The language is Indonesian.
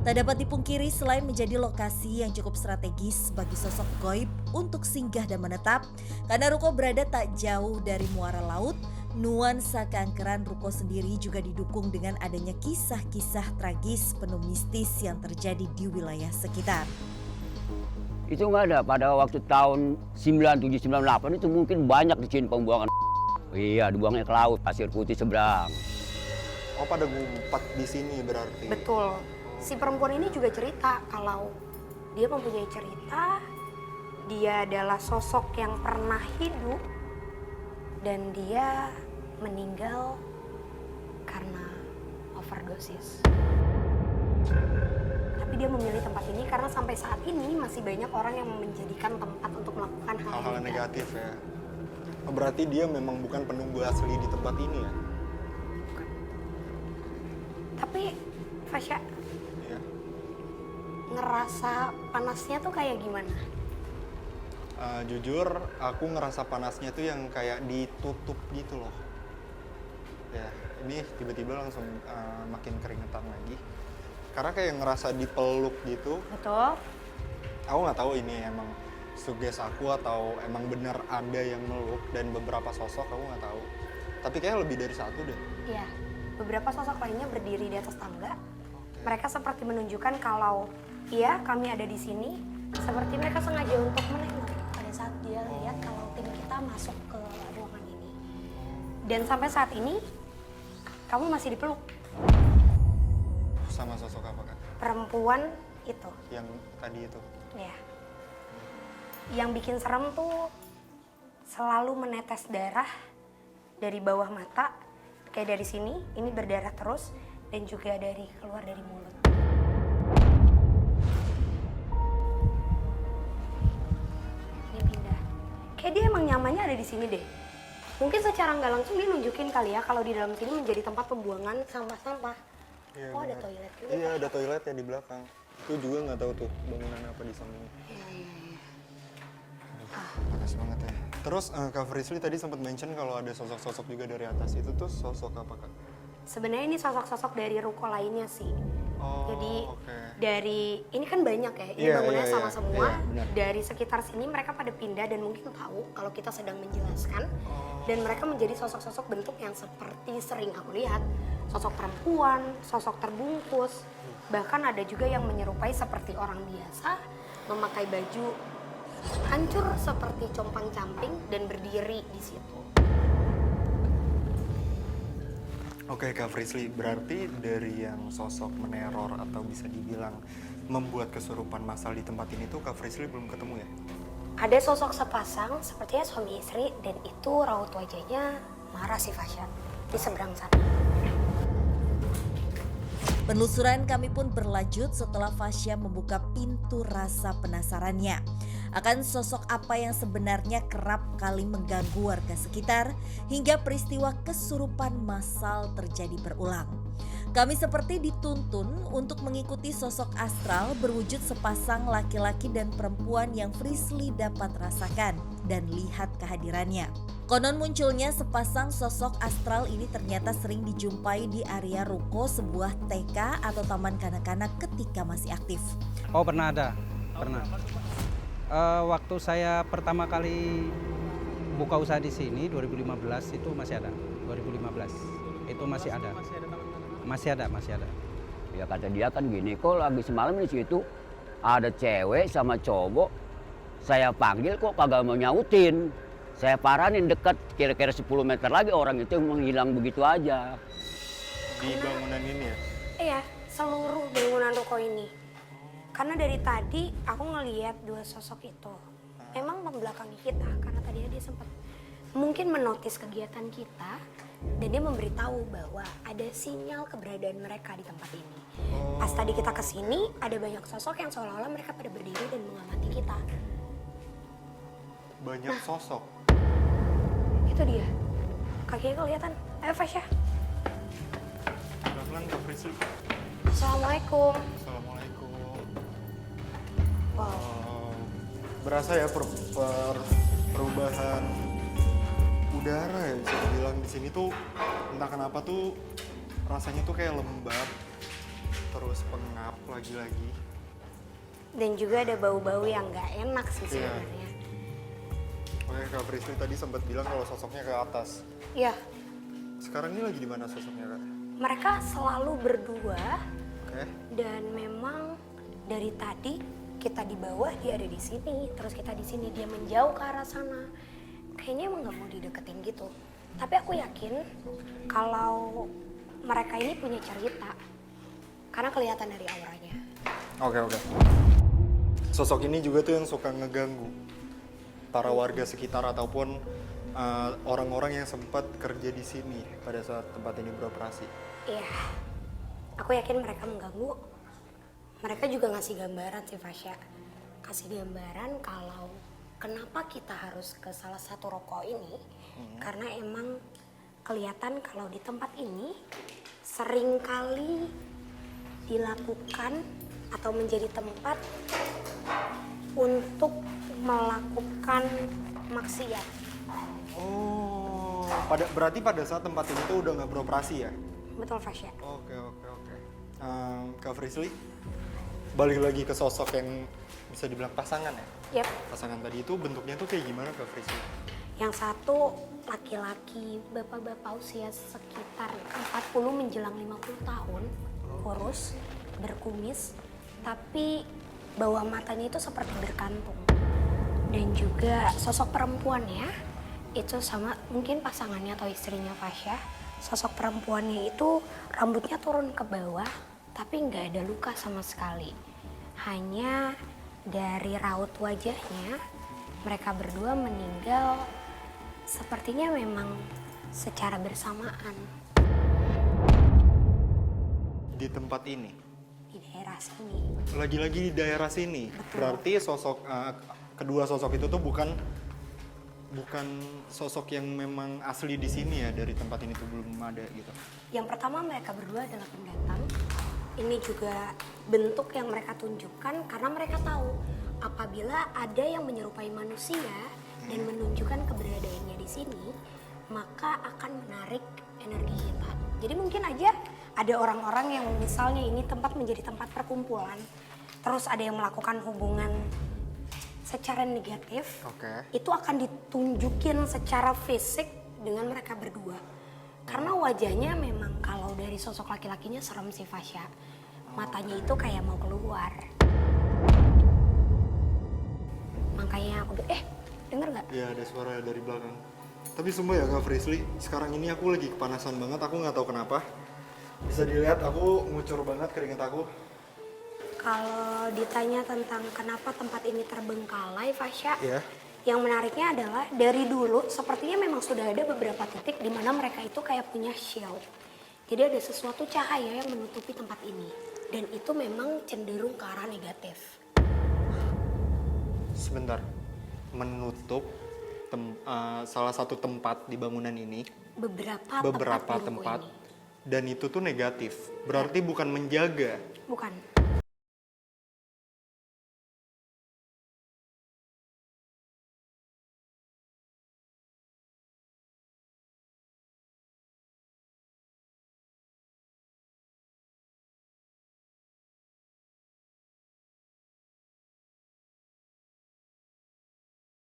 Tak dapat dipungkiri selain menjadi lokasi yang cukup strategis bagi sosok goib untuk singgah dan menetap, karena ruko berada tak jauh dari muara laut, nuansa keangkeran ruko sendiri juga didukung dengan adanya kisah-kisah tragis penuh mistis yang terjadi di wilayah sekitar. Itu nggak ada pada waktu tahun 97-98 itu mungkin banyak di sini pembuangan. Iya, dibuangnya ke laut, pasir putih seberang. Oh, pada ngumpet di sini berarti. Betul. Si perempuan ini juga cerita kalau dia mempunyai cerita, dia adalah sosok yang pernah hidup dan dia meninggal karena overdosis. Tapi dia memilih tempat ini karena sampai saat ini masih banyak orang yang menjadikan tempat untuk melakukan Hal-hal negatif ya. Oh, berarti dia memang bukan penunggu asli di tempat ini ya? Tapi Fasya, Iya. ngerasa panasnya tuh kayak gimana? Jujur, aku ngerasa panasnya tuh yang kayak ditutup gitu loh. Ya, ini tiba-tiba langsung makin keringetan lagi. Karena kayak ngerasa dipeluk gitu. Betul. Aku nggak tahu ini emang suges aku atau emang bener ada yang meluk dan beberapa sosok aku nggak tahu. Tapi kayak lebih dari satu deh. Iya, beberapa sosok lainnya berdiri di atas tangga. Mereka seperti menunjukkan kalau iya kami ada di sini. Seperti mereka sengaja untuk menengok pada saat dia lihat kalau tim kita masuk ke ruangan ini. Dan sampai saat ini kamu masih dipeluk. Sama sosok apa Kak? Perempuan itu. Yang tadi itu. Ya. Yang bikin serem tuh selalu menetes darah dari bawah mata, kayak dari sini, ini berdarah terus, dan juga dari keluar dari mulut. Ini pindah. Kayak dia emang nyamannya ada di sini deh. Mungkin secara nggak langsung dia nunjukin kali ya kalau di dalam sini menjadi tempat pembuangan sampah-sampah. Iya, Oh, ada bener. toilet juga. Iya, ada toilet ya di belakang. Itu juga nggak tahu tuh bangunan apa di sana. Panas banget ya. Terus Kak Frisly tadi sempat mention kalau ada sosok-sosok juga dari atas. Itu tuh sosok apa Kak? Sebenarnya ini sosok-sosok dari ruko lainnya sih. Oh, Jadi oke. dari ini kan banyak ya, ini Iya, bangunannya iya, sama iya. semua. Iya, benar. Dari sekitar sini mereka pada pindah dan mungkin tahu kalau kita sedang menjelaskan. Oh. Dan mereka menjadi sosok-sosok bentuk yang seperti sering aku lihat. Sosok perempuan, sosok terbungkus. Bahkan ada juga yang menyerupai seperti orang biasa, memakai baju hancur seperti compang-camping dan berdiri di situ. Oke Kak Frisly, berarti dari yang sosok meneror atau bisa dibilang membuat kesurupan massal di tempat ini tuh Kak Frisly belum ketemu ya? Ada sosok sepasang sepertinya suami istri dan itu raut wajahnya marah si Fasya di seberang sana. Penelusuran kami pun berlanjut setelah Fasya membuka pintu rasa penasarannya akan sosok apa yang sebenarnya kerap kali mengganggu warga sekitar hingga peristiwa kesurupan massal terjadi berulang. Kami seperti dituntun untuk mengikuti sosok astral berwujud sepasang laki-laki dan perempuan yang Frisly dapat rasakan dan lihat kehadirannya. Konon munculnya sepasang sosok astral ini ternyata sering dijumpai di area ruko sebuah TK atau taman kanak-kanak ketika masih aktif. Oh pernah ada, pernah. Waktu saya pertama kali buka usaha di sini 2015 itu masih ada, 2015 itu masih ada. Masih ada. Ya kata dia kan gini, kok lagi semalam di situ ada cewek sama cowok. Saya panggil kok kagak mau nyautin. Saya paranin dekat, kira-kira 10 meter lagi orang itu menghilang begitu aja. Di bangunan ini ya? Iya, seluruh bangunan ruko ini. Karena dari tadi aku ngelihat dua sosok itu. Emang membelakangi kita karena tadi dia sempat mungkin menotis kegiatan kita dan dia memberitahu bahwa ada sinyal keberadaan mereka di tempat ini. Pas tadi kita kesini ada banyak sosok yang seolah-olah mereka pada berdiri dan mengamati kita. Banyak sosok. Itu dia. Kakinya kelihatan. Ayo Fasya. Pelan-pelan Kak Frisly. Assalamualaikum. Assalamualaikum. Wow. Berasa ya perubahan udara ya bisa dibilang di sini tuh entah kenapa tuh rasanya tuh kayak lembab. terus pengap lagi-lagi. Dan juga ada bau-bau yang nggak enak sih Iya. sebenarnya. Makanya Kak Frisly tadi sempat bilang kalau sosoknya ke atas. Ya, Sekarang ini lagi di mana sosoknya Kak? mereka selalu berdua Oke. dan memang dari tadi kita di bawah, dia ada di sini, terus kita di sini, dia menjauh ke arah sana. Kayaknya emang nggak mau dideketin gitu. Tapi aku yakin kalau mereka ini punya cerita karena kelihatan dari auranya. Oke. Sosok ini juga tuh yang suka ngeganggu para warga sekitar ataupun orang-orang yang sempat kerja di sini pada saat tempat ini beroperasi. Iya, aku yakin mereka mengganggu. Mereka juga ngasih gambaran sih Fasya. Kasih gambaran kalau kenapa kita harus ke salah satu rokok ini. Karena emang kelihatan kalau di tempat ini seringkali dilakukan atau menjadi tempat untuk melakukan maksiat. Oh, berarti pada saat tempat ini tuh udah nggak beroperasi ya? Betul Fasya. Oke. Kak Frisly, balik lagi ke sosok yang bisa dibilang pasangan ya? Yap. Pasangan tadi itu bentuknya tuh kayak gimana Kak Frisly? Yang satu laki-laki, bapak-bapak usia sekitar 40 menjelang 50 tahun, kurus, berkumis, tapi bawah matanya itu seperti berkantung. Dan juga sosok perempuan ya, itu sama mungkin pasangannya atau istrinya Fasya. Sosok perempuannya itu rambutnya turun ke bawah, tapi nggak ada luka sama sekali. Hanya dari raut wajahnya, mereka berdua meninggal sepertinya memang secara bersamaan Di tempat ini? di daerah sini. Lagi-lagi di daerah sini? Betul. Berarti kedua sosok itu tuh bukan sosok yang memang asli di sini ya, dari tempat ini tuh belum ada gitu. Yang pertama mereka berdua adalah pendatang. Ini juga bentuk yang mereka tunjukkan karena mereka tahu apabila ada yang menyerupai manusia dan menunjukkan keberadaannya di sini, maka akan menarik energi kita. Jadi mungkin aja ada orang-orang yang misalnya ini tempat menjadi tempat perkumpulan, terus ada yang melakukan hubungan secara negatif, itu akan ditunjukin secara fisik dengan mereka berdua. Karena wajahnya memang kalau dari sosok laki-lakinya serem sih Fasya. Matanya itu kayak mau keluar. Makanya aku denger gak? Iya, ada suara dari belakang. Tapi sumpah ya Kak Frisly, sekarang ini aku lagi kepanasan banget, aku nggak tahu kenapa. Bisa dilihat aku ngucur banget keringet aku. Kalau ditanya tentang kenapa tempat ini terbengkalai, Fasya, Iya. yang menariknya adalah dari dulu sepertinya memang sudah ada beberapa titik di mana mereka itu kayak punya shield. Jadi ada sesuatu cahaya yang menutupi tempat ini. Dan itu memang cenderung ke arah negatif. Sebentar, menutup salah satu tempat di bangunan ini, Beberapa tempat, di ruko ini. dan itu tuh negatif. Berarti bukan menjaga. Bukan.